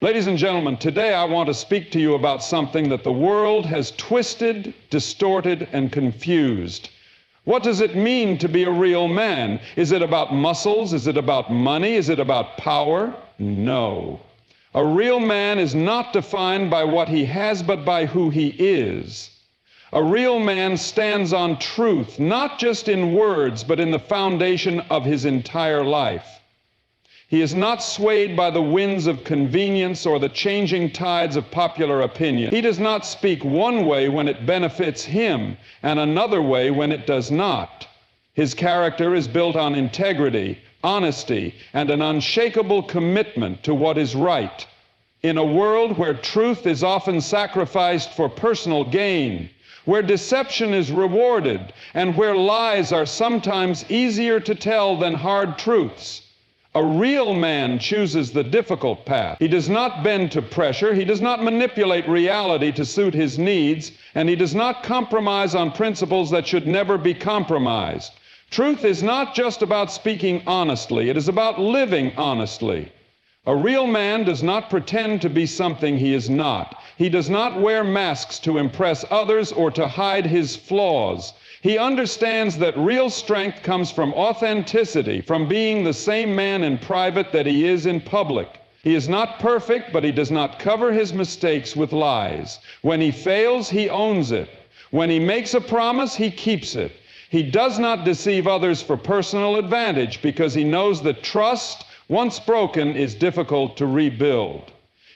Ladies and gentlemen, today I want to speak to you about something that the world has twisted, distorted, and confused. What does it mean to be a real man? Is it about muscles? Is it about money? Is it about power? No. A real man is not defined by what he has, but by who he is. A real man stands on truth, not just in words, but in the foundation of his entire life. He is not swayed by the winds of convenience or the changing tides of popular opinion. He does not speak one way when it benefits him and another way when it does not. His character is built on integrity, honesty, and an unshakable commitment to what is right. In a world where truth is often sacrificed for personal gain, where deception is rewarded, and where lies are sometimes easier to tell than hard truths, a real man chooses the difficult path. He does not bend to pressure, he does not manipulate reality to suit his needs, and he does not compromise on principles that should never be compromised. Truth is not just about speaking honestly, it is about living honestly. A real man does not pretend to be something he is not. He does not wear masks to impress others or to hide his flaws. He understands that real strength comes from authenticity, from being the same man in private that he is in public. He is not perfect, but he does not cover his mistakes with lies. When he fails, he owns it. When he makes a promise, he keeps it. He does not deceive others for personal advantage because he knows that trust, once broken, is difficult to rebuild.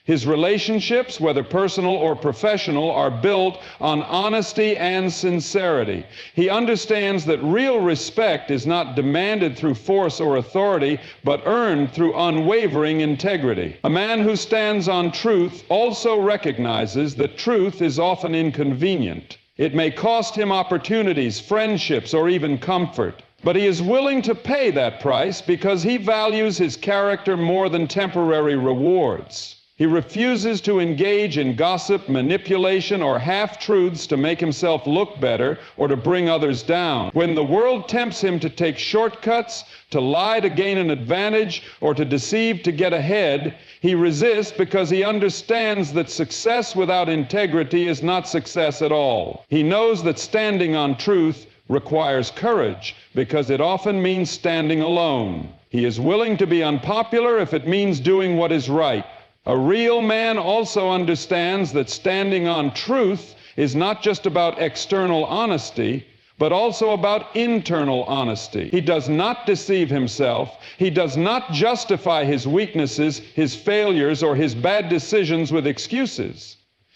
His relationships, whether personal or professional, are built on honesty and sincerity. He understands that real respect is not demanded through force or authority, but earned through unwavering integrity. A man who stands on truth also recognizes that truth is often inconvenient. It may cost him opportunities, friendships, or even comfort. But he is willing to pay that price because he values his character more than temporary rewards. He refuses to engage in gossip, manipulation, or half-truths to make himself look better or to bring others down. When the world tempts him to take shortcuts, to lie to gain an advantage, or to deceive to get ahead, he resists because he understands that success without integrity is not success at all. He knows that standing on truth requires courage because it often means standing alone. He is willing to be unpopular if it means doing what is right. A real man also understands that standing on truth is not just about external honesty, but also about internal honesty. He does not deceive himself. He does not justify his weaknesses, his failures, or his bad decisions with excuses.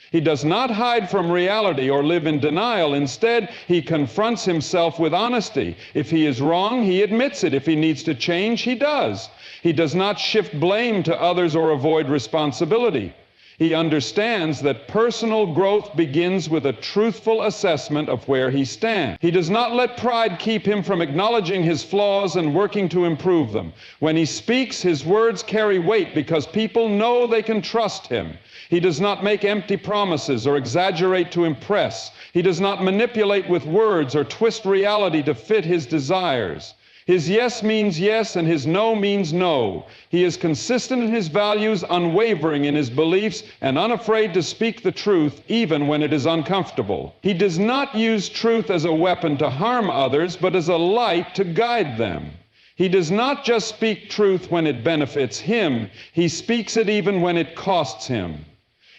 He does not hide from reality or live in denial. Instead, he confronts himself with honesty. If he is wrong, he admits it. If he needs to change, he does. He does not shift blame to others or avoid responsibility. He understands that personal growth begins with a truthful assessment of where he stands. He does not let pride keep him from acknowledging his flaws and working to improve them. When he speaks, his words carry weight because people know they can trust him. He does not make empty promises or exaggerate to impress. He does not manipulate with words or twist reality to fit his desires. His yes means yes and his no means no. He is consistent in his values, unwavering in his beliefs, and unafraid to speak the truth even when it is uncomfortable. He does not use truth as a weapon to harm others, but as a light to guide them. He does not just speak truth when it benefits him. He speaks it even when it costs him.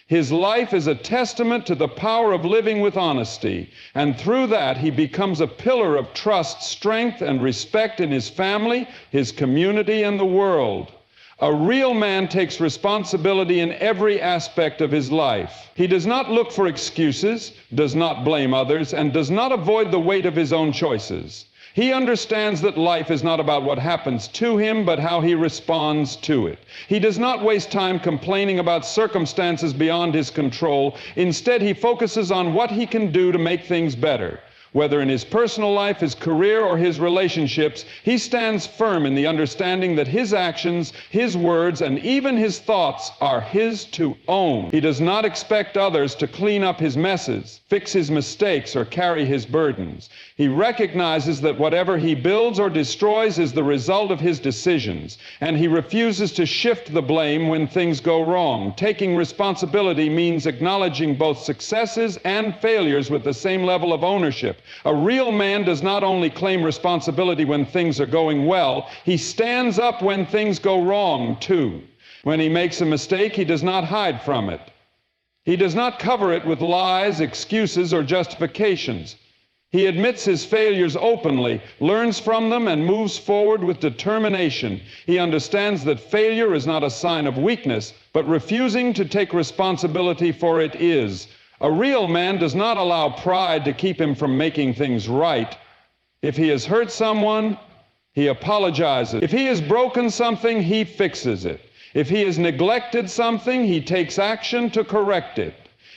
His life is a testament to the power of living with honesty, and through that he becomes a pillar of trust, strength, and respect in his family, his community, and the world. A real man takes responsibility in every aspect of his life. He does not look for excuses, does not blame others, and does not avoid the weight of his own choices. He understands that life is not about what happens to him, but how he responds to it. He does not waste time complaining about circumstances beyond his control. Instead, he focuses on what he can do to make things better. Whether in his personal life, his career, or his relationships, he stands firm in the understanding that his actions, his words, and even his thoughts are his to own. He does not expect others to clean up his messes, fix his mistakes, or carry his burdens. He recognizes that whatever he builds or destroys is the result of his decisions, and he refuses to shift the blame when things go wrong. Taking responsibility means acknowledging both successes and failures with the same level of ownership. A real man does not only claim responsibility when things are going well, he stands up when things go wrong, too. When he makes a mistake, he does not hide from it. He does not cover it with lies, excuses, or justifications. He admits his failures openly, learns from them, and moves forward with determination. He understands that failure is not a sign of weakness, but refusing to take responsibility for it is. A real man does not allow pride to keep him from making things right. If he has hurt someone, he apologizes. If he has broken something, he fixes it. If he has neglected something, he takes action to correct it.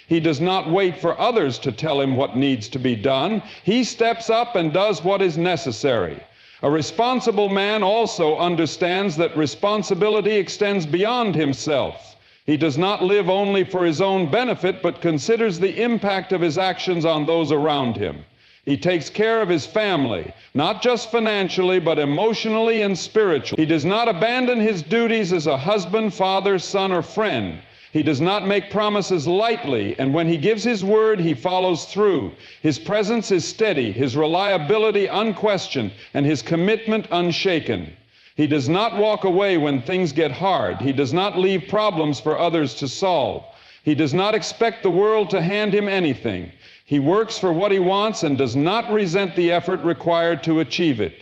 He does not wait for others to tell him what needs to be done. He steps up and does what is necessary. A responsible man also understands that responsibility extends beyond himself. He does not live only for his own benefit, but considers the impact of his actions on those around him. He takes care of his family, not just financially, but emotionally and spiritually. He does not abandon his duties as a husband, father, son, or friend. He does not make promises lightly, and when he gives his word, he follows through. His presence is steady, his reliability unquestioned, and his commitment unshaken. He does not walk away when things get hard. He does not leave problems for others to solve. He does not expect the world to hand him anything. He works for what he wants and does not resent the effort required to achieve it.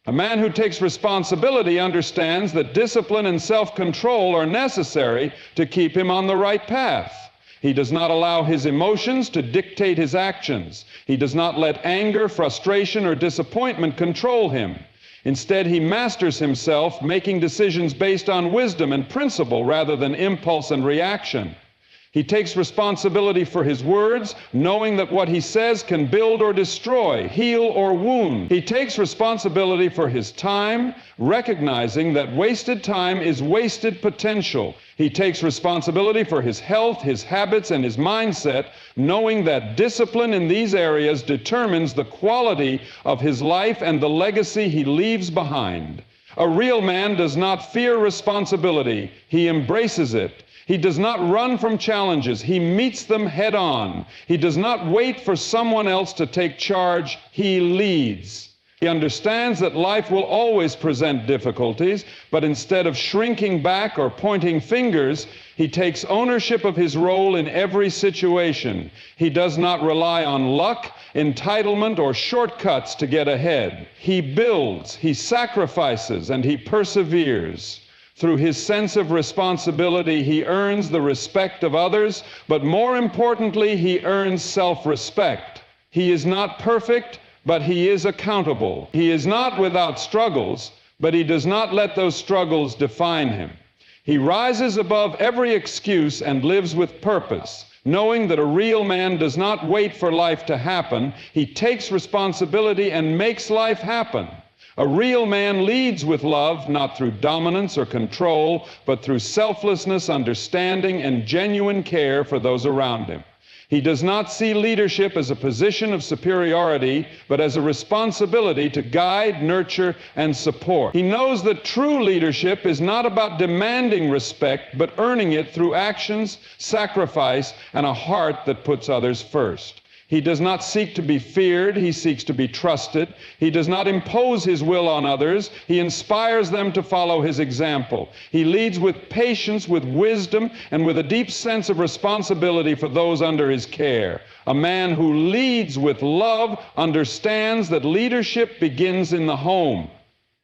A man who takes responsibility understands that discipline and self-control are necessary to keep him on the right path. He does not allow his emotions to dictate his actions. He does not let anger, frustration, or disappointment control him. Instead, he masters himself, making decisions based on wisdom and principle rather than impulse and reaction. He takes responsibility for his words, knowing that what he says can build or destroy, heal or wound. He takes responsibility for his time, recognizing that wasted time is wasted potential. He takes responsibility for his health, his habits, and his mindset, knowing that discipline in these areas determines the quality of his life and the legacy he leaves behind. A real man does not fear responsibility. He embraces it. He does not run from challenges. He meets them head on. He does not wait for someone else to take charge. He leads. He understands that life will always present difficulties, but instead of shrinking back or pointing fingers, he takes ownership of his role in every situation. He does not rely on luck, entitlement, or shortcuts to get ahead. He builds, he sacrifices, and he perseveres. Through his sense of responsibility, he earns the respect of others, but more importantly, he earns self-respect. He is not perfect, but he is accountable. He is not without struggles, but he does not let those struggles define him. He rises above every excuse and lives with purpose, knowing that a real man does not wait for life to happen. He takes responsibility and makes life happen. A real man leads with love, not through dominance or control, but through selflessness, understanding, and genuine care for those around him. He does not see leadership as a position of superiority, but as a responsibility to guide, nurture, and support. He knows that true leadership is not about demanding respect, but earning it through actions, sacrifice, and a heart that puts others first. He does not seek to be feared, he seeks to be trusted. He does not impose his will on others, he inspires them to follow his example. He leads with patience, with wisdom, and with a deep sense of responsibility for those under his care. A man who leads with love understands that leadership begins in the home.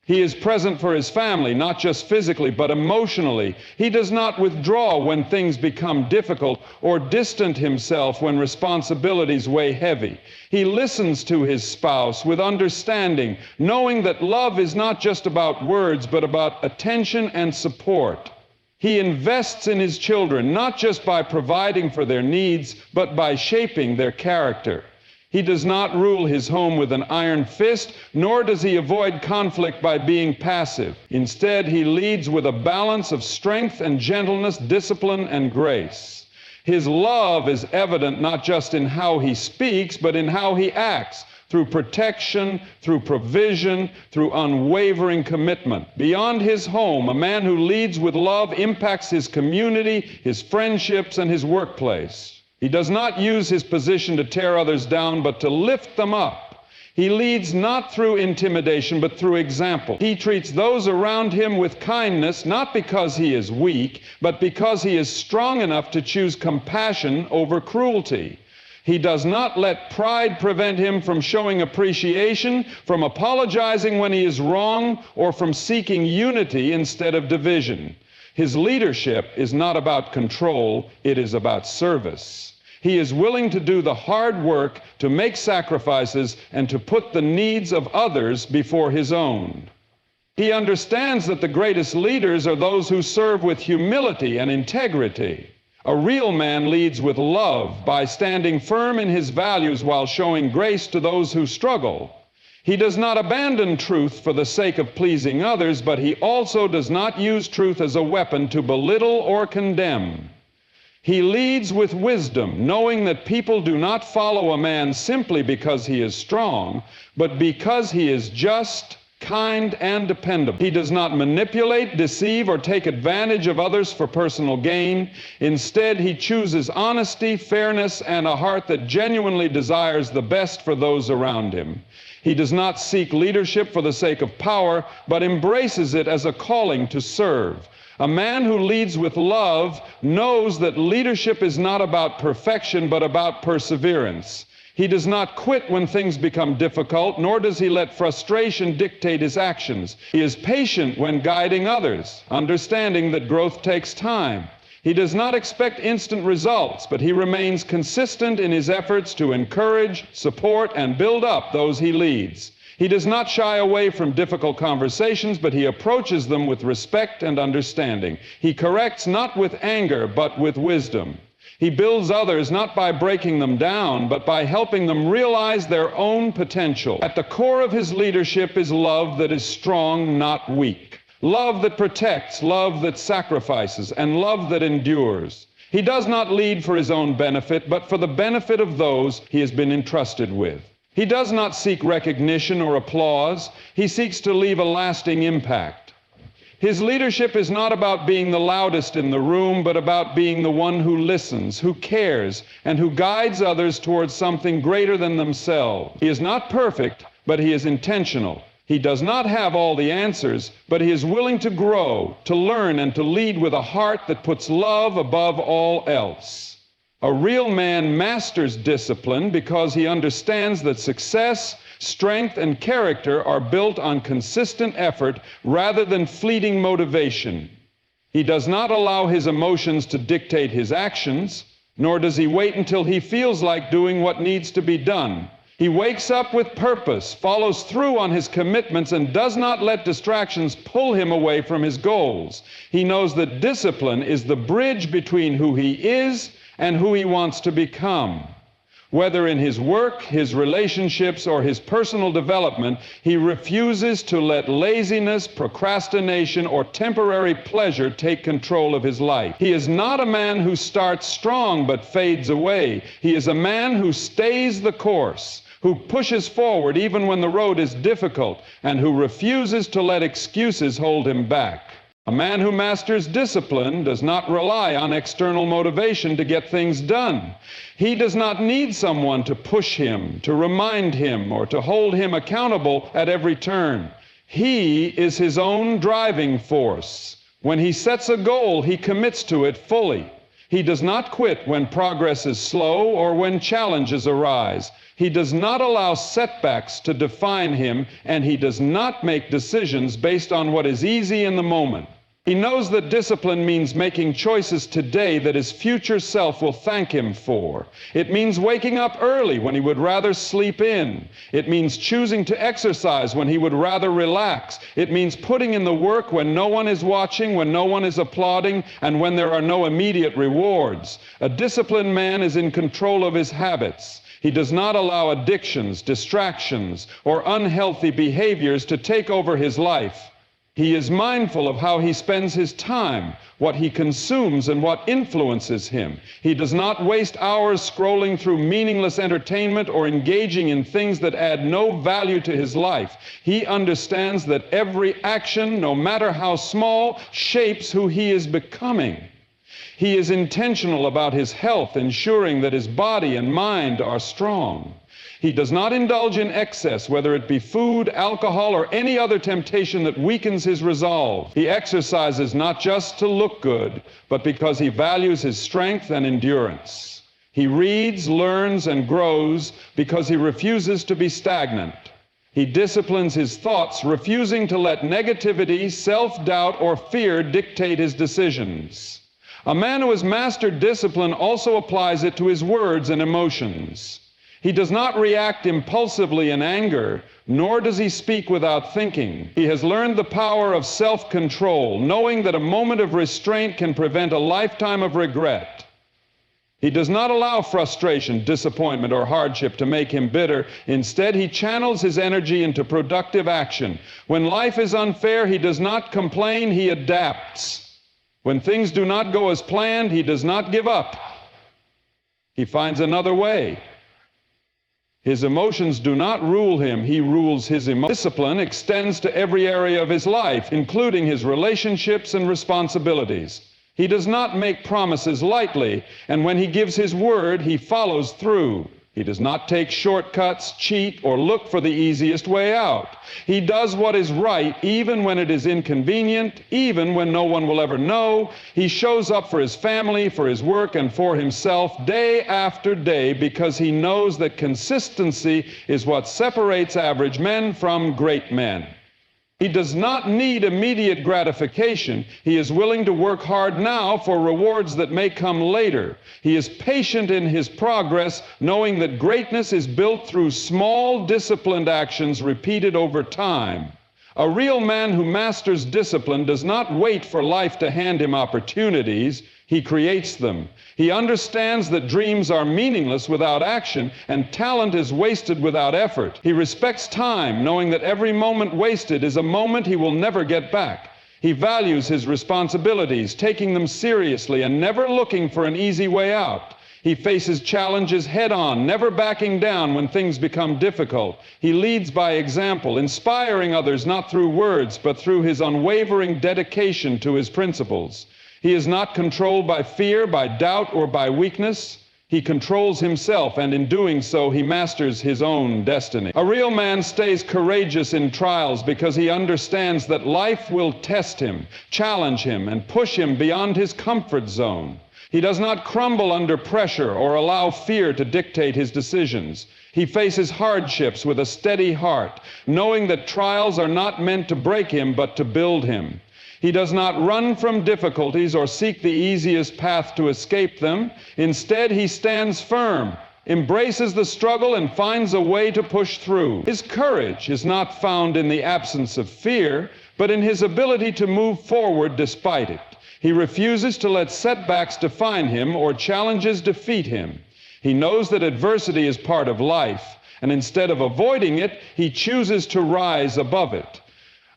He is present for his family, not just physically, but emotionally. He does not withdraw when things become difficult or distant himself when responsibilities weigh heavy. He listens to his spouse with understanding, knowing that love is not just about words, but about attention and support. He invests in his children, not just by providing for their needs, but by shaping their character. He does not rule his home with an iron fist, nor does he avoid conflict by being passive. Instead, he leads with a balance of strength and gentleness, discipline and grace. His love is evident not just in how he speaks, but in how he acts, through protection, through provision, through unwavering commitment. Beyond his home, a man who leads with love impacts his community, his friendships, and his workplace. He does not use his position to tear others down, but to lift them up. He leads not through intimidation, but through example. He treats those around him with kindness, not because he is weak, but because he is strong enough to choose compassion over cruelty. He does not let pride prevent him from showing appreciation, from apologizing when he is wrong, or from seeking unity instead of division. His leadership is not about control, it is about service. He is willing to do the hard work, to make sacrifices, and to put the needs of others before his own. He understands that the greatest leaders are those who serve with humility and integrity. A real man leads with love by standing firm in his values while showing grace to those who struggle. He does not abandon truth for the sake of pleasing others, but he also does not use truth as a weapon to belittle or condemn. He leads with wisdom, knowing that people do not follow a man simply because he is strong, but because he is just, kind, and dependable. He does not manipulate, deceive, or take advantage of others for personal gain. Instead, he chooses honesty, fairness, and a heart that genuinely desires the best for those around him. He does not seek leadership for the sake of power, but embraces it as a calling to serve. A man who leads with love knows that leadership is not about perfection, but about perseverance. He does not quit when things become difficult, nor does he let frustration dictate his actions. He is patient when guiding others, understanding that growth takes time. He does not expect instant results, but he remains consistent in his efforts to encourage, support, and build up those he leads. He does not shy away from difficult conversations, but he approaches them with respect and understanding. He corrects not with anger, but with wisdom. He builds others not by breaking them down, but by helping them realize their own potential. At the core of his leadership is love that is strong, not weak. Love that protects, love that sacrifices, and love that endures. He does not lead for his own benefit, but for the benefit of those he has been entrusted with. He does not seek recognition or applause. He seeks to leave a lasting impact. His leadership is not about being the loudest in the room, but about being the one who listens, who cares, and who guides others towards something greater than themselves. He is not perfect, but he is intentional. He does not have all the answers, but he is willing to grow, to learn, and to lead with a heart that puts love above all else. A real man masters discipline because he understands that success, strength, and character are built on consistent effort rather than fleeting motivation. He does not allow his emotions to dictate his actions, nor does he wait until he feels like doing what needs to be done. He wakes up with purpose, follows through on his commitments, and does not let distractions pull him away from his goals. He knows that discipline is the bridge between who he is and who he wants to become. Whether in his work, his relationships, or his personal development, he refuses to let laziness, procrastination, or temporary pleasure take control of his life. He is not a man who starts strong but fades away. He is a man who stays the course, who pushes forward even when the road is difficult, and who refuses to let excuses hold him back. A man who masters discipline does not rely on external motivation to get things done. He does not need someone to push him, to remind him, or to hold him accountable at every turn. He is his own driving force. When he sets a goal, he commits to it fully. He does not quit when progress is slow or when challenges arise. He does not allow setbacks to define him, and he does not make decisions based on what is easy in the moment. He knows that discipline means making choices today that his future self will thank him for. It means waking up early when he would rather sleep in. It means choosing to exercise when he would rather relax. It means putting in the work when no one is watching, when no one is applauding, and when there are no immediate rewards. A disciplined man is in control of his habits. He does not allow addictions, distractions, or unhealthy behaviors to take over his life. He is mindful of how he spends his time, what he consumes, and what influences him. He does not waste hours scrolling through meaningless entertainment or engaging in things that add no value to his life. He understands that every action, no matter how small, shapes who he is becoming. He is intentional about his health, ensuring that his body and mind are strong. He does not indulge in excess, whether it be food, alcohol, or any other temptation that weakens his resolve. He exercises not just to look good, but because he values his strength and endurance. He reads, learns, and grows because he refuses to be stagnant. He disciplines his thoughts, refusing to let negativity, self-doubt, or fear dictate his decisions. A man who has mastered discipline also applies it to his words and emotions. He does not react impulsively in anger, nor does he speak without thinking. He has learned the power of self-control, knowing that a moment of restraint can prevent a lifetime of regret. He does not allow frustration, disappointment, or hardship to make him bitter. Instead, he channels his energy into productive action. When life is unfair, he does not complain, he adapts. When things do not go as planned, he does not give up. He finds another way. His emotions do not rule him, he rules his emotions. Discipline extends to every area of his life, including his relationships and responsibilities. He does not make promises lightly, and when he gives his word, he follows through. He does not take shortcuts, cheat, or look for the easiest way out. He does what is right, even when it is inconvenient, even when no one will ever know. He shows up for his family, for his work, and for himself day after day because he knows that consistency is what separates average men from great men. He does not need immediate gratification. He is willing to work hard now for rewards that may come later. He is patient in his progress, knowing that greatness is built through small, disciplined actions repeated over time. A real man who masters discipline does not wait for life to hand him opportunities. He creates them. He understands that dreams are meaningless without action, and talent is wasted without effort. He respects time, knowing that every moment wasted is a moment he will never get back. He values his responsibilities, taking them seriously and never looking for an easy way out. He faces challenges head-on, never backing down when things become difficult. He leads by example, inspiring others not through words, but through his unwavering dedication to his principles. He is not controlled by fear, by doubt, or by weakness. He controls himself, and in doing so, he masters his own destiny. A real man stays courageous in trials because he understands that life will test him, challenge him, and push him beyond his comfort zone. He does not crumble under pressure or allow fear to dictate his decisions. He faces hardships with a steady heart, knowing that trials are not meant to break him, but to build him. He does not run from difficulties or seek the easiest path to escape them. Instead, he stands firm, embraces the struggle, and finds a way to push through. His courage is not found in the absence of fear, but in his ability to move forward despite it. He refuses to let setbacks define him or challenges defeat him. He knows that adversity is part of life, and instead of avoiding it, he chooses to rise above it.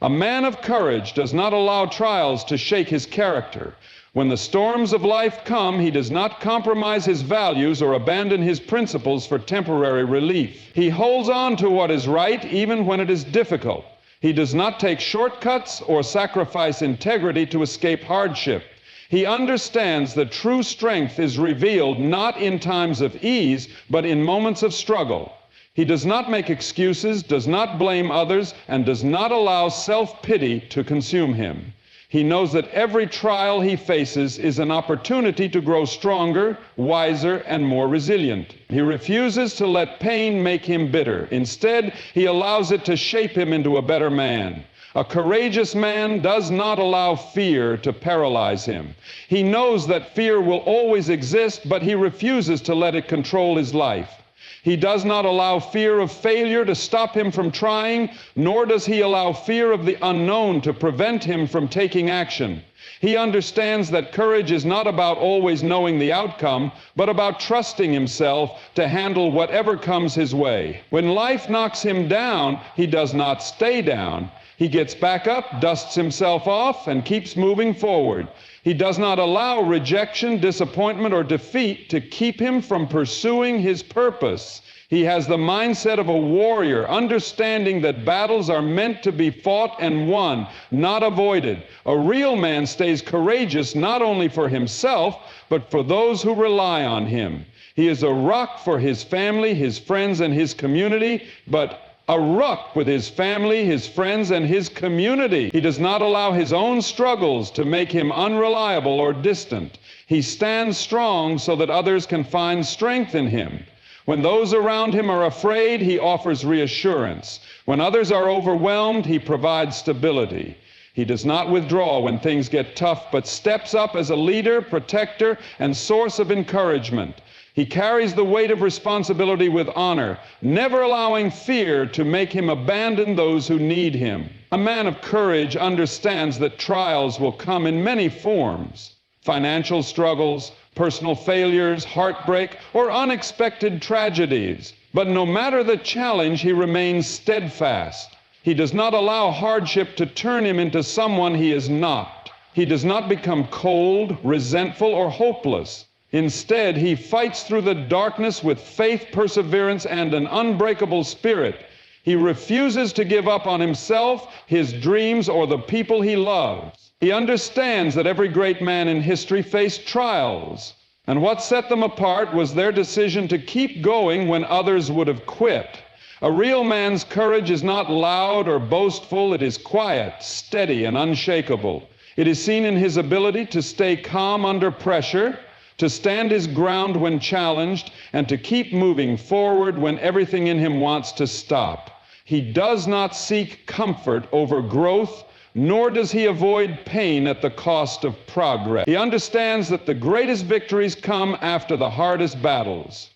A man of courage does not allow trials to shake his character. When the storms of life come, he does not compromise his values or abandon his principles for temporary relief. He holds on to what is right even when it is difficult. He does not take shortcuts or sacrifice integrity to escape hardship. He understands that true strength is revealed not in times of ease, but in moments of struggle. He does not make excuses, does not blame others, and does not allow self-pity to consume him. He knows that every trial he faces is an opportunity to grow stronger, wiser, and more resilient. He refuses to let pain make him bitter. Instead, he allows it to shape him into a better man. A courageous man does not allow fear to paralyze him. He knows that fear will always exist, but he refuses to let it control his life. He does not allow fear of failure to stop him from trying, nor does he allow fear of the unknown to prevent him from taking action. He understands that courage is not about always knowing the outcome, but about trusting himself to handle whatever comes his way. When life knocks him down, he does not stay down. He gets back up, dusts himself off, and keeps moving forward. He does not allow rejection, disappointment, or defeat to keep him from pursuing his purpose. He has the mindset of a warrior, understanding that battles are meant to be fought and won, not avoided. A real man stays courageous not only for himself, but for those who rely on him. He is a rock for his family, his friends, and his community, but a rock with his family, his friends, and his community. He does not allow his own struggles to make him unreliable or distant. He stands strong so that others can find strength in him. When those around him are afraid, he offers reassurance. When others are overwhelmed, he provides stability. He does not withdraw when things get tough, but steps up as a leader, protector, and source of encouragement. He carries the weight of responsibility with honor, never allowing fear to make him abandon those who need him. A man of courage understands that trials will come in many forms: financial struggles, personal failures, heartbreak, or unexpected tragedies. But no matter the challenge, he remains steadfast. He does not allow hardship to turn him into someone he is not. He does not become cold, resentful, or hopeless. Instead, he fights through the darkness with faith, perseverance, and an unbreakable spirit. He refuses to give up on himself, his dreams, or the people he loves. He understands that every great man in history faced trials, and what set them apart was their decision to keep going when others would have quit. A real man's courage is not loud or boastful. It is quiet, steady, and unshakable. It is seen in his ability to stay calm under pressure, to stand his ground when challenged, and to keep moving forward when everything in him wants to stop. He does not seek comfort over growth, nor does he avoid pain at the cost of progress. He understands that the greatest victories come after the hardest battles.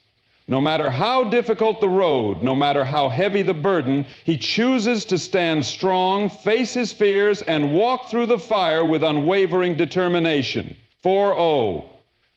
No matter how difficult the road, no matter how heavy the burden, he chooses to stand strong, face his fears, and walk through the fire with unwavering determination. 4-0.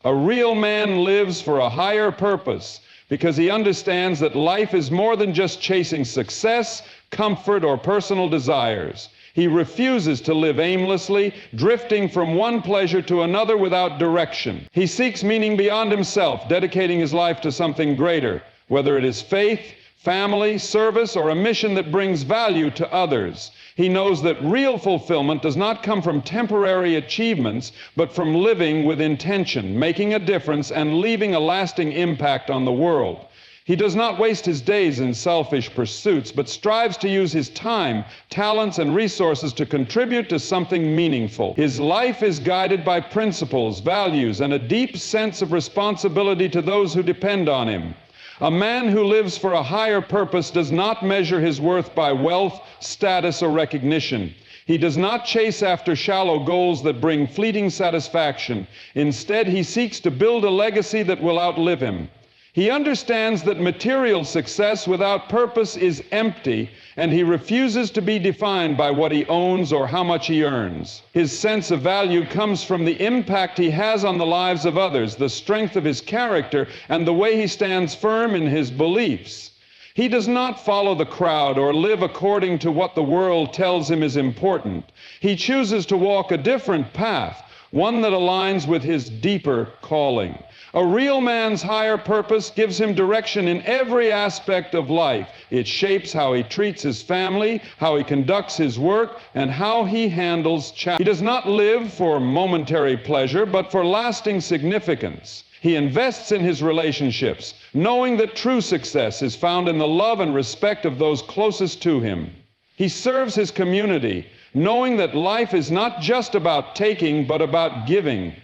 A real man lives for a higher purpose because he understands that life is more than just chasing success, comfort, or personal desires. He refuses to live aimlessly, drifting from one pleasure to another without direction. He seeks meaning beyond himself, dedicating his life to something greater, whether it is faith, family, service, or a mission that brings value to others. He knows that real fulfillment does not come from temporary achievements, but from living with intention, making a difference, and leaving a lasting impact on the world. He does not waste his days in selfish pursuits, but strives to use his time, talents, and resources to contribute to something meaningful. His life is guided by principles, values, and a deep sense of responsibility to those who depend on him. A man who lives for a higher purpose does not measure his worth by wealth, status, or recognition. He does not chase after shallow goals that bring fleeting satisfaction. Instead, he seeks to build a legacy that will outlive him. He understands that material success without purpose is empty, and he refuses to be defined by what he owns or how much he earns. His sense of value comes from the impact he has on the lives of others, the strength of his character, and the way he stands firm in his beliefs. He does not follow the crowd or live according to what the world tells him is important. He chooses to walk a different path, one that aligns with his deeper calling. A real man's higher purpose gives him direction in every aspect of life. It shapes how he treats his family, how he conducts his work, and how he handles challenges. He does not live for momentary pleasure, but for lasting significance. He invests in his relationships, knowing that true success is found in the love and respect of those closest to him. He serves his community, knowing that life is not just about taking, but about giving.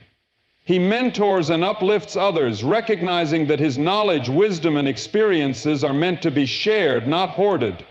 He mentors and uplifts others, recognizing that his knowledge, wisdom, and experiences are meant to be shared, not hoarded.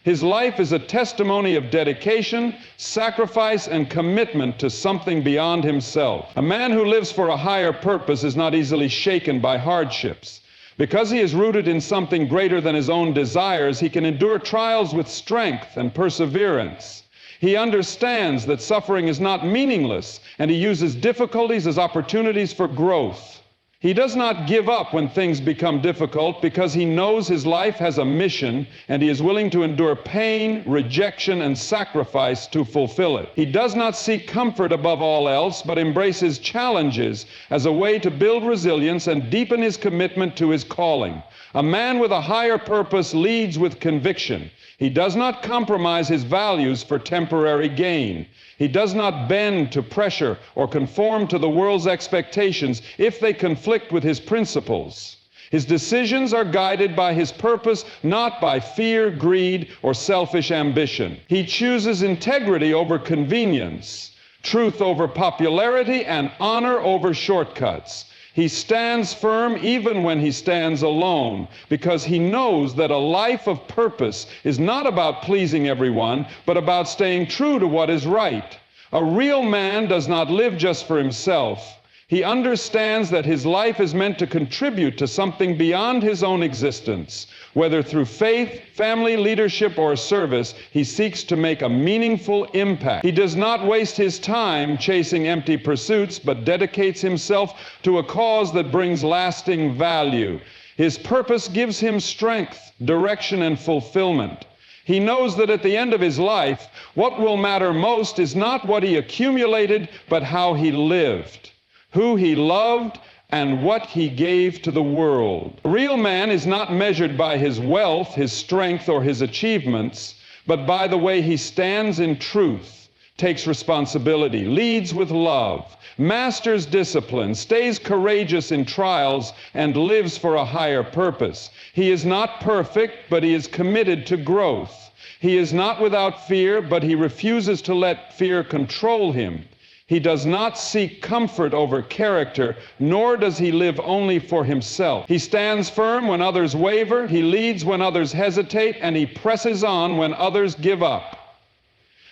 His life is a testimony of dedication, sacrifice, and commitment to something beyond himself. A man who lives for a higher purpose is not easily shaken by hardships, Because he is rooted in something greater than his own desires, he can endure trials with strength and perseverance. He understands that suffering is not meaningless, and he uses difficulties as opportunities for growth. He does not give up when things become difficult because he knows his life has a mission and he is willing to endure pain, rejection, and sacrifice to fulfill it. He does not seek comfort above all else, but embraces challenges as a way to build resilience and deepen his commitment to his calling. A man with a higher purpose leads with conviction. He does not compromise his values for temporary gain. He does not bend to pressure or conform to the world's expectations if they conflict with his principles. His decisions are guided by his purpose, not by fear, greed, or selfish ambition. He chooses integrity over convenience, truth over popularity, and honor over shortcuts. He stands firm even when he stands alone, because he knows that a life of purpose is not about pleasing everyone, but about staying true to what is right. A real man does not live just for himself. He understands that his life is meant to contribute to something beyond his own existence. Whether through faith, family, leadership, or service, he seeks to make a meaningful impact. He does not waste his time chasing empty pursuits, but dedicates himself to a cause that brings lasting value. His purpose gives him strength, direction, and fulfillment. He knows that at the end of his life, what will matter most is not what he accumulated, but how he lived, who he loved, and what he gave to the world. A real man is not measured by his wealth, his strength, or his achievements, but by the way he stands in truth, takes responsibility, leads with love, masters discipline, stays courageous in trials, and lives for a higher purpose. He is not perfect, but he is committed to growth. He is not without fear, but he refuses to let fear control him. He does not seek comfort over character, nor does he live only for himself. He stands firm when others waver, he leads when others hesitate, and he presses on when others give up.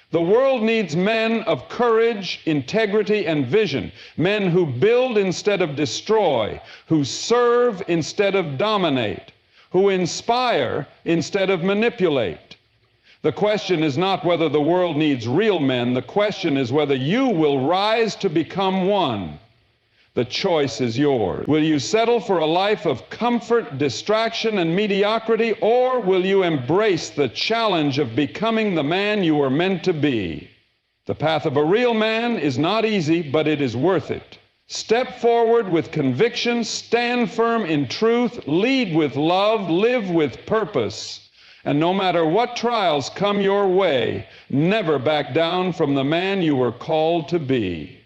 The world needs men of courage, integrity, and vision, men who build instead of destroy, who serve instead of dominate, who inspire instead of manipulate. The question is not whether the world needs real men. The question is whether you will rise to become one. The choice is yours. Will you settle for a life of comfort, distraction, and mediocrity, or will you embrace the challenge of becoming the man you were meant to be? The path of a real man is not easy, but it is worth it. Step forward with conviction, stand firm in truth, lead with love, live with purpose. And no matter what trials come your way, never back down from the man you were called to be.